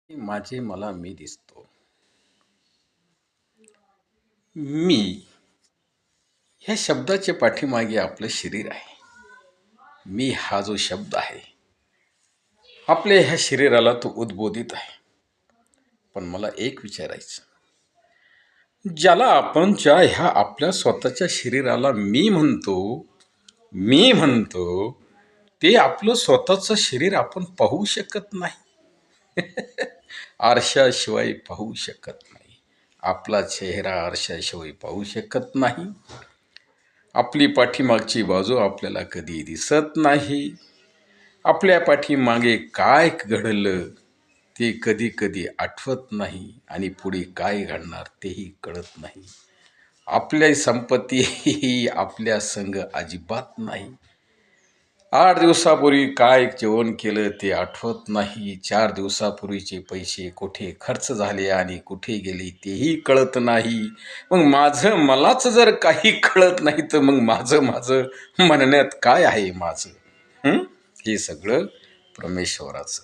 माझे मला मी दिसतो. मी ह्या शब्दाच्या पाठीमागे आपलं शरीर आहे. मी हा जो शब्द आहे, आपल्या ह्या शरीराला तो उद्बोधित आहे. पण मला एक विचारायचं, ज्या ह्या आपल्या स्वतःच्या शरीराला मी म्हणतो, ते आपलं स्वतःचं शरीर आपण पाहू शकत नाही. आरशाशिवाय पाहू शकत नाही. आपला चेहरा आरशाशिवाय पाहू शकत नाही. आपली पाठीमागची बाजू आपल्याला कधी दिसत नाही. आपल्या पाठीमागे काय घडलं ते कधी कधी आठवत नाही आणि पुढे काय घडणार तेही कळत नाही. आपल्या संपत्ती ही आपल्या संग अजिबात नाही. 8 दिवसापूर्वी काय जेवण केलं ते आठवत नाही. 4 दिवसापूर्वीचे पैसे कुठे खर्च झाले आणि कुठे गेले तेही कळत नाही. मग मलाच जर काही कळत नाही तर मग माझं म्हणण्यात काय आहे माझं? हे सगळं परमेश्वराचं.